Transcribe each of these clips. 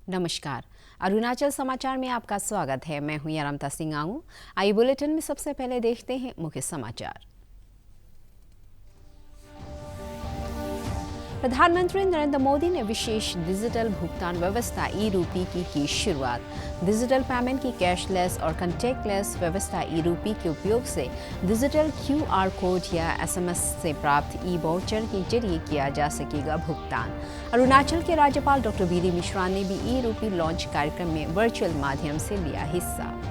नमस्कार। अरुणाचल समाचार में आपका स्वागत है। मैं हूं यारामता सिंह आंगू। आइए बुलेटिन में सबसे पहले देखते हैं मुख्य समाचार। प्रधानमंत्री नरेंद्र मोदी ने विशेष डिजिटल भुगतान व्यवस्था ई-रूपी की शुरुआत। डिजिटल पेमेंट की कैशलेस और कंटेक्टलेस व्यवस्था ई-रूपी के उपयोग से डिजिटल QR कोड या SMS से प्राप्त ई-वाउचर के जरिए किया जा सकेगा भुगतान। अरुणाचल के राज्यपाल डॉक्टर बी डी मिश्रा ने भी ई-रूपी लॉन्च कार्यक्रम में वर्चुअल माध्यम से लिया हिस्सा।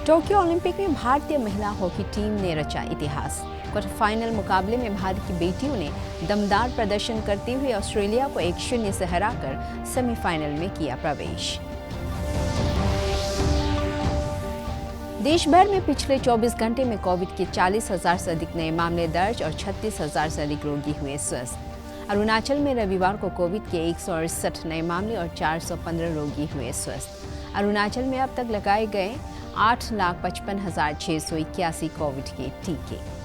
टोक्यो ओलंपिक में भारतीय महिला हॉकी टीम ने रचा इतिहास। क्वार्टर फाइनल मुकाबले में भारत की बेटियों ने दमदार प्रदर्शन करते हुए ऑस्ट्रेलिया को 1-0 से हराकर सेमीफाइनल में किया प्रवेश। देश भर में पिछले 24 घंटे में कोविड के 40,000 से अधिक नए मामले दर्ज और 36,000 से अधिक रोगी हुए स्वस्थ। अरुणाचल में रविवार को कोविड के 168 नए मामले और 415 रोगी हुए स्वस्थ। अरुणाचल में अब तक लगाए गए 8,55,681 कोविड के टीके।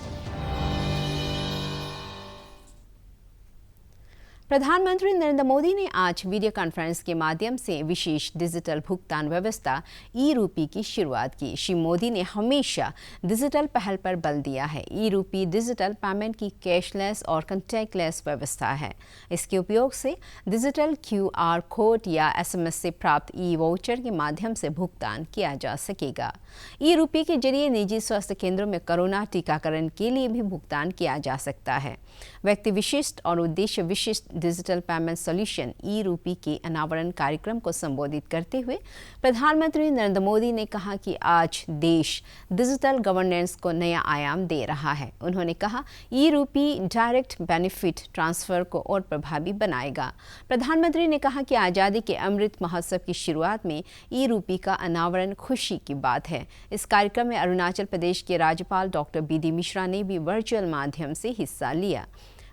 प्रधानमंत्री नरेंद्र मोदी ने आज वीडियो कॉन्फ्रेंस के माध्यम से विशेष डिजिटल भुगतान व्यवस्था ई-रूपी की शुरुआत की। श्री मोदी ने हमेशा डिजिटल पहल पर बल दिया है। ई-रूपी डिजिटल पेमेंट की कैशलेस और कंटेक्टलेस व्यवस्था है। इसके उपयोग से डिजिटल QR कोड या SMS से प्राप्त ई-वाउचर के माध्यम से भुगतान किया जा सकेगा। ई-रूपी के जरिए निजी स्वास्थ्य केंद्रों में कोरोना टीकाकरण के लिए भी भुगतान किया जा सकता है। व्यक्ति विशिष्ट और उद्देश्य विशिष्ट डिजिटल पेमेंट सॉल्यूशन ई-रूपी के अनावरण कार्यक्रम को संबोधित करते हुए प्रधानमंत्री नरेंद्र मोदी ने कहा कि आज देश डिजिटल गवर्नेंस को नया आयाम दे रहा है। उन्होंने कहा ई-रूपी डायरेक्ट बेनिफिट ट्रांसफर को और प्रभावी बनाएगा। प्रधानमंत्री ने कहा कि आज़ादी के अमृत महोत्सव की शुरुआत में ई-रूपी का अनावरण खुशी की बात है। इस कार्यक्रम में अरुणाचल प्रदेश के राज्यपाल डॉक्टर बी डी मिश्रा ने भी वर्चुअल माध्यम से हिस्सा लिया।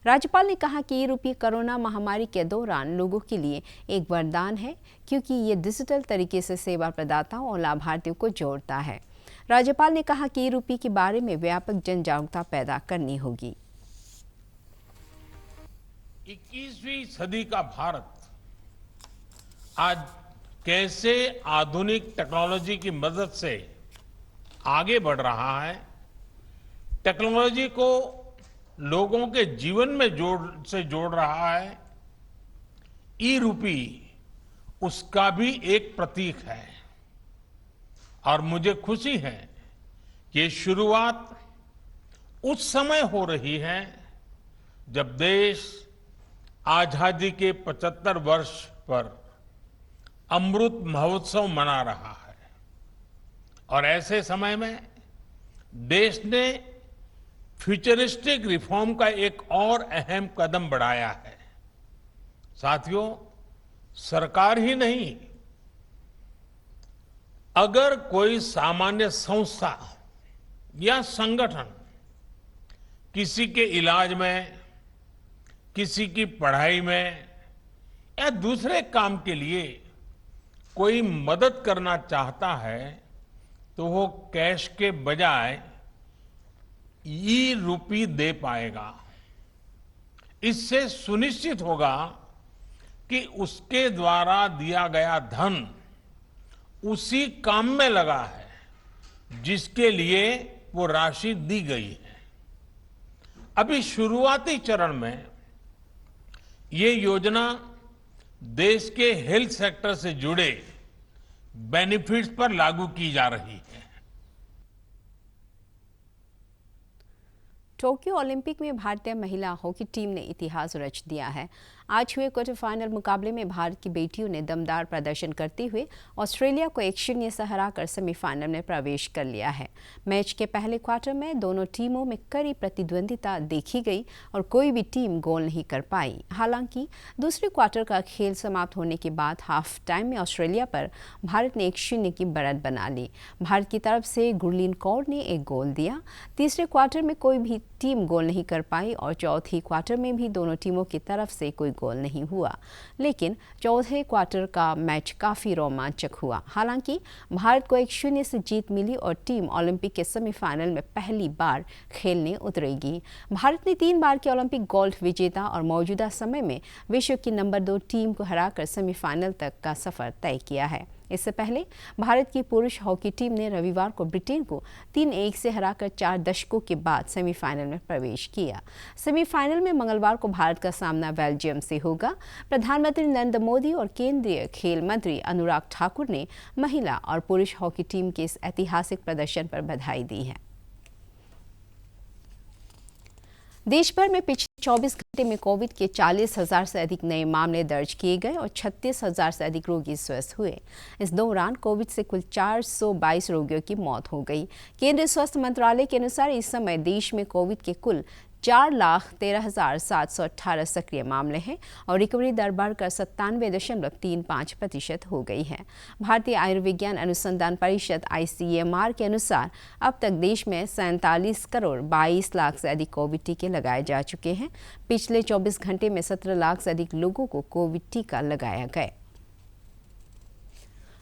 राज्यपाल ने कहा कि ई-रूपी कोरोना महामारी के दौरान लोगों के लिए एक वरदान है, क्योंकि ये डिजिटल तरीके से सेवा प्रदाताओं और लाभार्थियों को जोड़ता है। राज्यपाल ने कहा कि ई-रूपी के बारे में व्यापक जन जागरूकता पैदा करनी होगी। 21वीं सदी का भारत आज कैसे आधुनिक टेक्नोलॉजी की मदद से आगे बढ़ रहा है, टेक्नोलॉजी को लोगों के जीवन में जोड़ रहा है, ई-रूपी उसका भी एक प्रतीक है। और मुझे खुशी है कि ये शुरुआत उस समय हो रही है जब देश आजादी के 75 वर्ष पर अमृत महोत्सव मना रहा है। और ऐसे समय में देश ने फ्यूचरिस्टिक रिफॉर्म का एक और अहम कदम बढ़ाया है। साथियों, सरकार ही नहीं, अगर कोई सामान्य संस्था या संगठन किसी के इलाज में, किसी की पढ़ाई में या दूसरे काम के लिए कोई मदद करना चाहता है तो वो कैश के बजाय ई-रूपी दे पाएगा। इससे सुनिश्चित होगा कि उसके द्वारा दिया गया धन उसी काम में लगा है जिसके लिए वो राशि दी गई है। अभी शुरुआती चरण में ये योजना देश के हेल्थ सेक्टर से जुड़े बेनिफिट्स पर लागू की जा रही है। टोक्यो ओलंपिक में भारतीय महिला हॉकी टीम ने इतिहास रच दिया है। आज हुए क्वार्टर फाइनल मुकाबले में भारत की बेटियों ने दमदार प्रदर्शन करते हुए ऑस्ट्रेलिया को 1-0 से हराकर सेमीफाइनल में प्रवेश कर लिया है। मैच के पहले क्वार्टर में दोनों टीमों में कड़ी प्रतिद्वंदिता देखी गई और कोई भी टीम गोल नहीं कर पाई। हालांकि दूसरे क्वार्टर का खेल समाप्त होने के बाद हाफ टाइम में ऑस्ट्रेलिया पर भारत ने 1-0 की बढ़त बना ली। भारत की तरफ से गुरलीन कौर ने एक गोल दिया। तीसरे क्वार्टर में कोई भी टीम गोल नहीं कर पाई और चौथी क्वार्टर में भी दोनों टीमों की तरफ से कोई गोल नहीं हुआ। लेकिन चौथे क्वार्टर का मैच काफ़ी रोमांचक हुआ। हालांकि भारत को 1-0 से जीत मिली और टीम ओलंपिक के सेमीफाइनल में पहली बार खेलने उतरेगी। भारत ने 3 बार के ओलंपिक गोल्ड विजेता और मौजूदा समय में विश्व की नंबर 2 टीम को हराकर सेमीफाइनल तक का सफर तय किया है। इससे पहले भारत की पुरुष हॉकी टीम ने रविवार को ब्रिटेन को 3-1 से हराकर 4 दशकों के बाद सेमीफाइनल में प्रवेश किया। सेमीफाइनल में मंगलवार को भारत का सामना बेल्जियम से होगा। प्रधानमंत्री नरेंद्र मोदी और केंद्रीय खेल मंत्री अनुराग ठाकुर ने महिला और पुरुष हॉकी टीम के इस ऐतिहासिक प्रदर्शन पर बधाई दी है। देश भर में पिछले 24 घंटे में कोविड के 40,000 से अधिक नए मामले दर्ज किए गए और 36,000 से अधिक रोगी स्वस्थ हुए। इस दौरान कोविड से कुल 422 रोगियों की मौत हो गई। केंद्रीय स्वास्थ्य मंत्रालय के अनुसार इस समय देश में कोविड के कुल 4,13,718 सक्रिय मामले हैं और रिकवरी दर बढ़कर 97.35% हो गई है। भारतीय आयुर्विज्ञान अनुसंधान परिषद ICMR के अनुसार अब तक देश में 47 करोड़ 22 लाख से अधिक कोविड टीके लगाए जा चुके हैं। पिछले 24 घंटे में 17 लाख से अधिक लोगों को कोविड टीका लगाया गया।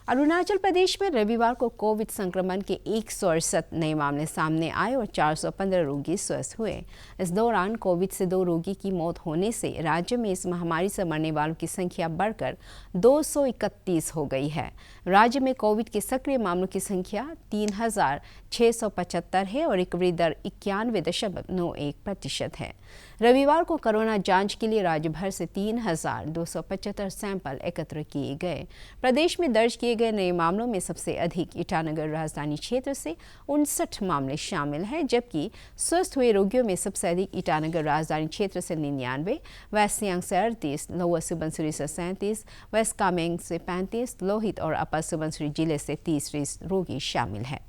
अरुणाचल प्रदेश में रविवार को कोविड संक्रमण के 168 नए मामले सामने आए और 415 रोगी स्वस्थ हुए। इस दौरान कोविड से 2 रोगी की मौत होने से राज्य में इस महामारी से मरने वालों की संख्या बढ़कर 231 हो गई है। राज्य में कोविड के सक्रिय मामलों की संख्या 3,675 है और रिकवरी दर 91.91% है। रविवार को कोरोना जांच के लिए राज्य भर से 3,275 सैंपल एकत्र किए गए। प्रदेश में दर्ज किए गए नए मामलों में सबसे अधिक ईटानगर राजधानी क्षेत्र से 59 मामले शामिल हैं, जबकि स्वस्थ हुए रोगियों में सबसे अधिक ईटानगर राजधानी क्षेत्र से 99, वेस्ट सियांग से 38, लोअर सुबनसिरी से 37, वेस्ट कामेंग से 35, लोहित और अपर सुबनसिरी जिले से 30 रोगी शामिल हैं।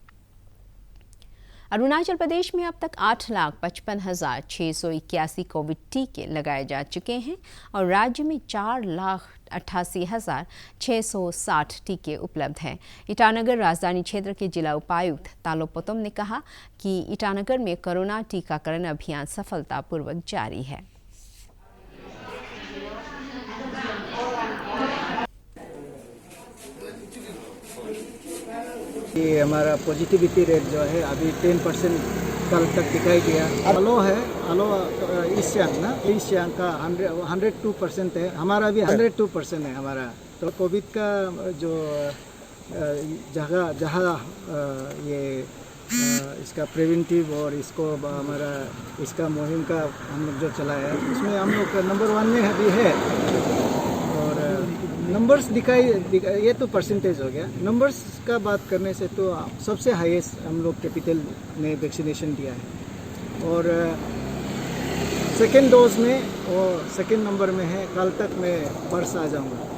अरुणाचल प्रदेश में अब तक 8,55,681 कोविड टीके लगाए जा चुके हैं और राज्य में 4,88,660 टीके उपलब्ध हैं। ईटानगर राजधानी क्षेत्र के जिला उपायुक्त तालो पोतम ने कहा कि ईटानगर में कोरोना टीकाकरण अभियान सफलतापूर्वक जारी है। ये हमारा पॉजिटिविटी रेट जो है अभी 10% कल तक दिखाई दिया। आलो है, आलो ईस्ट सियांग का 102% है, हमारा भी 102% है हमारा। तो कोविड का जो जहाँ ये इसका प्रिवेंटिव और इसको हमारा इसका मुहिम का हम लोग जो चलाया है उसमें हम लोग नंबर 1 में अभी है। और नंबर्स दिखाई ये तो परसेंटेज हो गया। नंबर्स का बात करने से तो सबसे हाईएस्ट हम लोग कैपिटल ने वैक्सीनेशन दिया है और सेकेंड डोज में और सेकेंड नंबर में है। कल तक मैं पर्स आ जाऊंगा।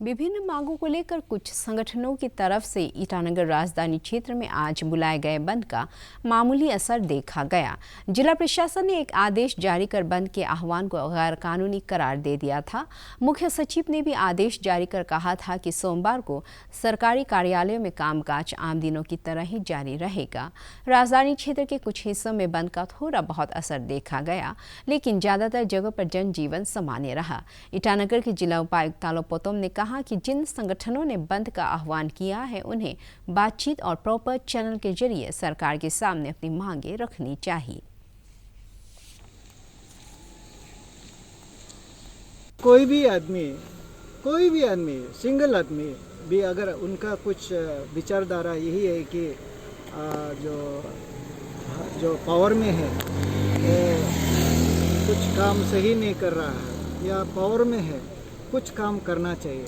विभिन्न मांगों को लेकर कुछ संगठनों की तरफ से ईटानगर राजधानी क्षेत्र में आज बुलाए गए बंद का मामूली असर देखा गया। जिला प्रशासन ने एक आदेश जारी कर बंद के आह्वान को गैर कानूनी करार दे दिया था। मुख्य सचिव ने भी आदेश जारी कर कहा था कि सोमवार को सरकारी कार्यालयों में कामकाज आम दिनों की तरह ही जारी रहेगा। राजधानी क्षेत्र के कुछ हिस्सों में बंद का थोड़ा बहुत असर देखा गया, लेकिन ज्यादातर जगहों पर जनजीवन सामान्य रहा। ईटानगर के जिला उपायुक्त तालो पोतम ने कहा कि जिन संगठनों ने बंद का आह्वान किया है उन्हें बातचीत और प्रॉपर चैनल के जरिए सरकार के सामने अपनी मांगे रखनी चाहिए। कोई भी आदमी सिंगल आदमी भी अगर उनका कुछ विचारधारा यही है कि जो पावर में है कुछ काम सही नहीं कर रहा है या पावर में है कुछ काम करना चाहिए,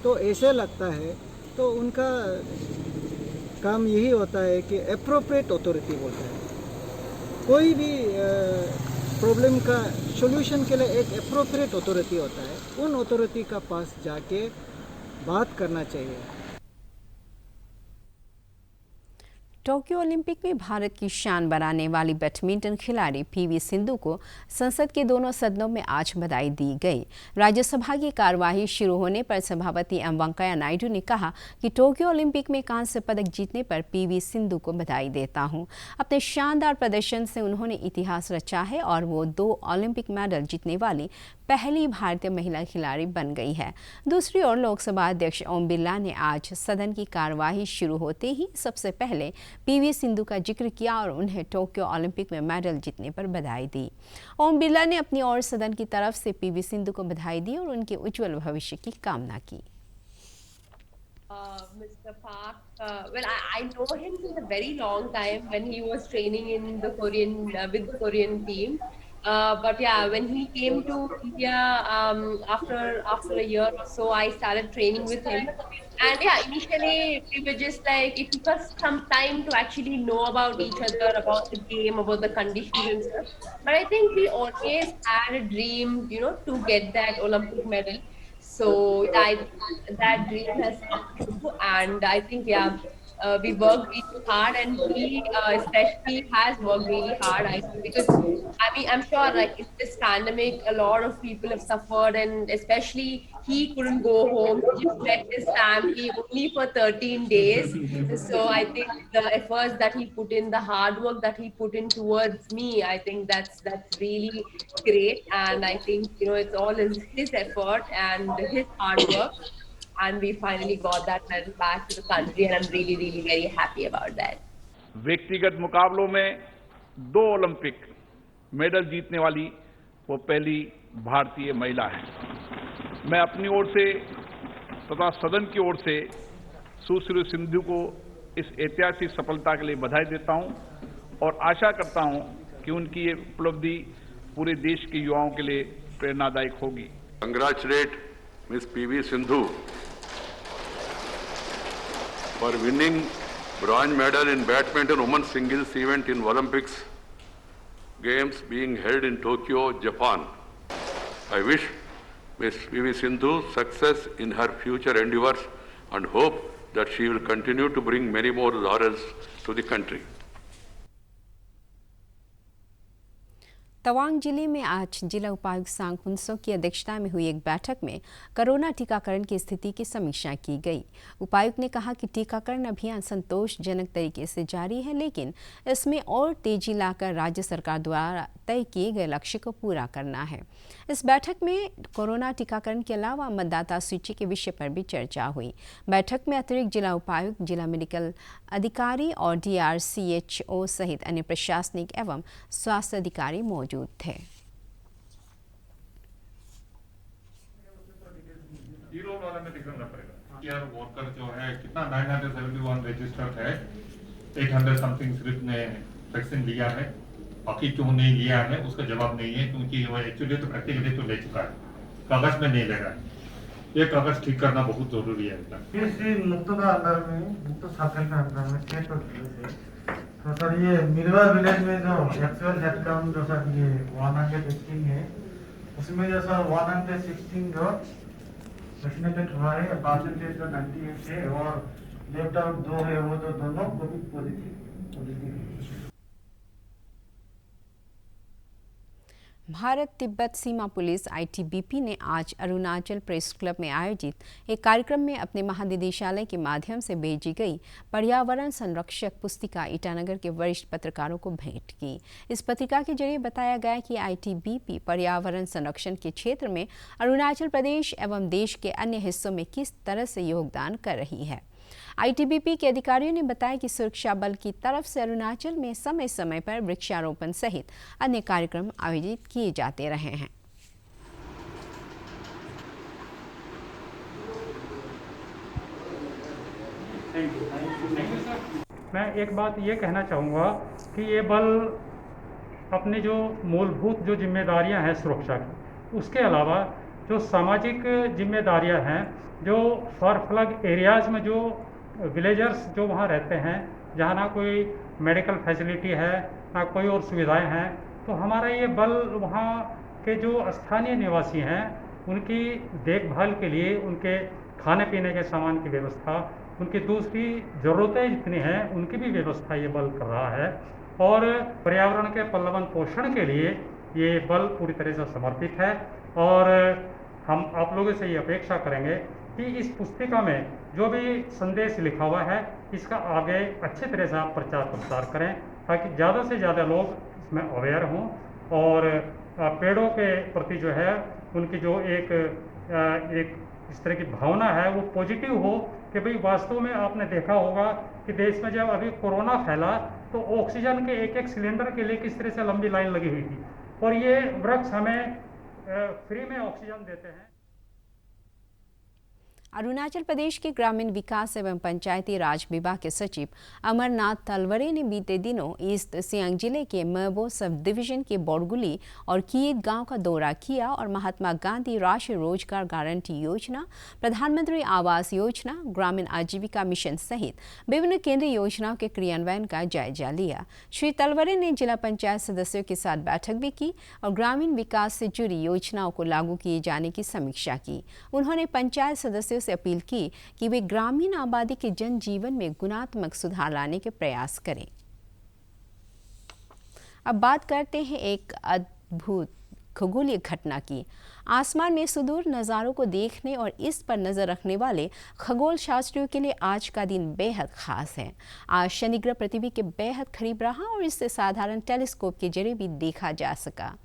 तो ऐसे लगता है तो उनका काम यही होता है कि एप्रोप्रिएट अथॉरिटी बोलता है। कोई भी प्रॉब्लम का सॉल्यूशन के लिए एक एप्रोप्रिएट अथॉरिटी होता है, उन अथॉरिटी का पास जाके बात करना चाहिए। टोक्यो ओलंपिक में भारत की शान बढ़ाने वाली बैडमिंटन खिलाड़ी पीवी सिंधु को संसद के दोनों सदनों में आज बधाई दी गई। राज्यसभा की कार्यवाही शुरू होने पर सभापति एम वेंकैया नायडू ने कहा कि टोक्यो ओलंपिक में कांस्य पदक जीतने पर पीवी सिंधु को बधाई देता हूं। अपने शानदार प्रदर्शन से उन्होंने इतिहास रचा है और वो 2 ओलंपिक मेडल जीतने वाली पहली भारतीय महिला खिलाड़ी बन गई है। दूसरी ओर लोकसभा अध्यक्ष ओम बिरला ने आज सदन की कार्यवाही शुरू होते ही सबसे पहले पीवी सिंधु का जिक्र किया और उन्हें टोक्यो ओलंपिक में मेडल जीतने पर बधाई दी। ओम बिरला ने अपनी ओर सदन की तरफ से पीवी सिंधु को बधाई दी और उनके उज्जवल भविष्य की कामना की। Mr. Park, well, I know him since a very long time when he was training in the Korean with the Korean team. But yeah, when he came to India after a year or so, I started training with him. And yeah, initially we were just like, it took us some time to actually know about each other, about the game, about the conditions and stuff. But I think we always had a dream, to get that Olympic medal. So that dream has come true, and I think we worked really hard, and he especially has worked really hard. I think because I'm sure like in this pandemic, a lot of people have suffered, and especially he couldn't go home. He just met his family only for 13 days. So I think the efforts that he put in, the hard work that he put in towards me, I think that's really great. And I think it's all his effort and his hard work. And we finally got that medal back to the country, and I'm really, really very happy about that. व्यक्तिगत मुकाबलों में 2 Olympic medal जीतने वाली वो पहली भारतीय महिला है। मैं अपनी ओर से तथा सदन की ओर से सुश्री सिंधु को इस ऐतिहासिक सफलता के लिए बधाई देता हूं और आशा करता हूं कि उनकी ये उपलब्धि पूरे देश के युवाओं के लिए प्रेरणादायक होगी। Congratulate Ms. PV Sindhu for winning bronze medal in badminton women's singles event in Olympics Games being held in Tokyo, Japan. I wish Ms. PV Sindhu success in her future endeavors and hope that she will continue to bring many more laurels to the country. Tawang जिले में आज जिला उपायुक्त सांग हुनसो की अध्यक्षता में हुई एक बैठक में कोरोना टीकाकरण की स्थिति की समीक्षा की गई। उपायुक्त ने कहा कि टीकाकरण अभियान संतोषजनक तरीके से जारी है, लेकिन इसमें और तेजी लाकर राज्य सरकार द्वारा तय किए गए लक्ष्य को पूरा करना है। इस बैठक में कोरोना टीकाकरण के अलावा मतदाता सूची के विषय पर भी चर्चा हुई। बैठक में अतिरिक्त जिला उपायुक्त, जिला मेडिकल अधिकारी और DRCHO सहित अन्य प्रशासनिक एवं स्वास्थ्य अधिकारी मौजूद थे। वर्कर जो है कितना 971 रजिस्टर्ड है, 800 समथिंग सिर्फ ने वैक्सीन लिया है, बाकी क्यों नहीं लिया है उसका जवाब नहीं है, क्योंकि वो एक्चुअली तो प्रैक्टिकली तो ले चुका है, कागज में नहीं ले रहा है। ये कागज ठीक करना बहुत जरूरी है। मुक्त का अंदर में मुक्त सर्कल के अंदर में 6 तो सर ये मिरवा विलेज में जो एक्चुअल डेथ काउंट जो सर ये 118 है, उसमें जो सर 116 जो वैक्सीनेटेड हुआ है, परसेंटेज जो 98 है और लेफ्ट आउट 2 है, वो जो दोनों कोविड पॉजिटिव है। भारत तिब्बत सीमा पुलिस ITBP ने आज अरुणाचल प्रेस क्लब में आयोजित एक कार्यक्रम में अपने महानिदेशालय के माध्यम से भेजी गई पर्यावरण संरक्षक पुस्तिका ईटानगर के वरिष्ठ पत्रकारों को भेंट की। इस पत्रिका के जरिए बताया गया कि ITBP पर्यावरण संरक्षण के क्षेत्र में अरुणाचल प्रदेश एवं देश के अन्य हिस्सों में किस तरह से योगदान कर रही है। ITBP के अधिकारियों ने बताया कि सुरक्षा बल की तरफ से अरुणाचल में समय समय पर वृक्षारोपण सहित अन्य कार्यक्रम आयोजित किए जाते रहे हैं। मैं एक बात ये कहना चाहूँगा कि ये बल अपनी जो मूलभूत जो जिम्मेदारियां हैं सुरक्षा की, उसके अलावा जो सामाजिक जिम्मेदारियां हैं, जो फार फ्लग एरियाज़ में जो विलेजर्स जो वहाँ रहते हैं, जहाँ ना कोई मेडिकल फैसिलिटी है, ना कोई और सुविधाएं हैं, तो हमारा ये बल वहाँ के जो स्थानीय निवासी हैं उनकी देखभाल के लिए, उनके खाने पीने के सामान की व्यवस्था उनकी दूसरी ज़रूरतें जितनी हैं उनकी भी व्यवस्था ये बल कर रहा है और पर्यावरण के पल्लवन पोषण के लिए ये बल पूरी तरह से समर्पित है। और हम आप लोगों से ये अपेक्षा करेंगे कि इस पुस्तिका में जो भी संदेश लिखा हुआ है इसका आगे अच्छी तरह से आप प्रचार प्रसार करें ताकि ज़्यादा से ज़्यादा लोग इसमें अवेयर हों और पेड़ों के प्रति जो है उनकी जो एक इस तरह की भावना है वो पॉजिटिव हो कि भाई वास्तव में आपने देखा होगा कि देश में जब अभी कोरोना फैला तो ऑक्सीजन के एक सिलेंडर के लिए किस तरह से लंबी लाइन लगी हुई थी और ये वृक्ष हमें फ्री में ऑक्सीजन देते हैं। अरुणाचल प्रदेश के ग्रामीण विकास एवं पंचायती राज विभाग के सचिव अमरनाथ तलवरे ने बीते दिनों ईस्ट सियांग जिले के मेबो सब डिवीजन के बोरगुली और कियत गांव का दौरा किया और महात्मा गांधी राष्ट्रीय रोजगार गारंटी योजना, प्रधानमंत्री आवास योजना, ग्रामीण आजीविका मिशन सहित विभिन्न केंद्रीय योजनाओं के क्रियान्वयन का जायजा लिया। श्री तलवरे ने जिला पंचायत सदस्यों के साथ बैठक भी की और ग्रामीण विकास से जुड़ी योजनाओं को लागू किए जाने की समीक्षा की। उन्होंने पंचायत सदस्यों से अपील की कि वे ग्रामीण आबादी के जनजीवन में गुणात्मक सुधार लाने के प्रयास करें। अब बात करते हैं एक अद्भुत खगोलीय घटना की। आसमान में सुदूर नज़ारों को देखने और इस पर नज़र रखने वाले खगोल शास्त्रियों के लिए आज का दिन बेहद खास है। आज शनि ग्रह पृथ्वी के बेहद करीब रहा और इससे साधारण टेलीस्कोप के जरिए भी देखा जा सका।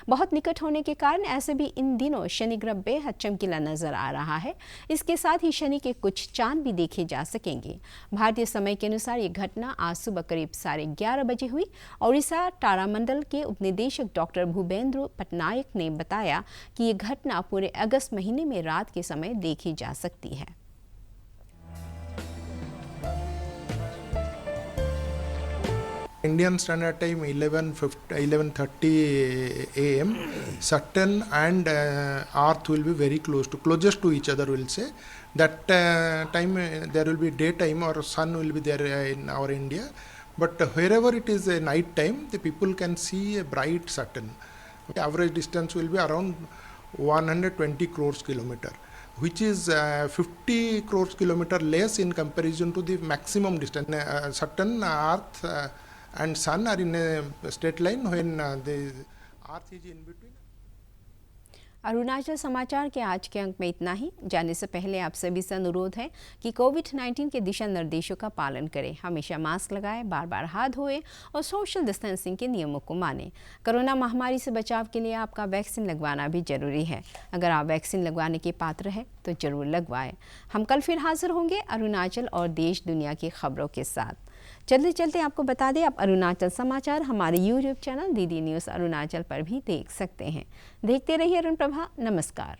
बहुत निकट होने के कारण ऐसे भी इन दिनों शनि ग्रह बेहद चमकीला नजर आ रहा है। इसके साथ ही शनि के कुछ चांद भी देखे जा सकेंगे। भारतीय समय के अनुसार ये घटना आज सुबह करीब 11:30 बजे हुई। ओडिशा तारामंडल के उपनिदेशक डॉक्टर भूपेंद्र पटनायक ने बताया कि ये घटना पूरे अगस्त महीने में रात के समय देखी जा सकती है। Indian Standard Time 11:30 a.m. Saturn and Earth will be very closest to each other. We'll say that time there will be daytime or sun will be there in our India, but wherever it is a night time, the people can see a bright Saturn. The average distance will be around 120 crores kilometer, which is 50 crores kilometer less in comparison to the maximum distance. Saturn, Earth and Sun are in a straight line when the Earth is in between. Arunachal समाचार के आज के अंक में इतना ही। जाने से पहले आप सभी से अनुरोध है कि कोविड-19 के दिशा निर्देशों का पालन करें, हमेशा मास्क लगाएं, बार-बार हाथ धोएं और सोशल डिस्टेंसिंग के नियमों को मानें। कोरोना महामारी से बचाव के लिए आपका वैक्सीन लगवाना भी जरूरी है। अगर आप वैक्सीन लगवाने के पात्र हैं तो जरूर लगवाएं। हम कल फिर हाजिर होंगे अरुणाचल और देश दुनिया की खबरों के साथ। चलते चलते आपको बता दें, आप अरुणाचल समाचार हमारे YouTube channel DD news Arunachal पर भी देख सकते हैं। देखते रहिए अरुण प्रभा। नमस्कार।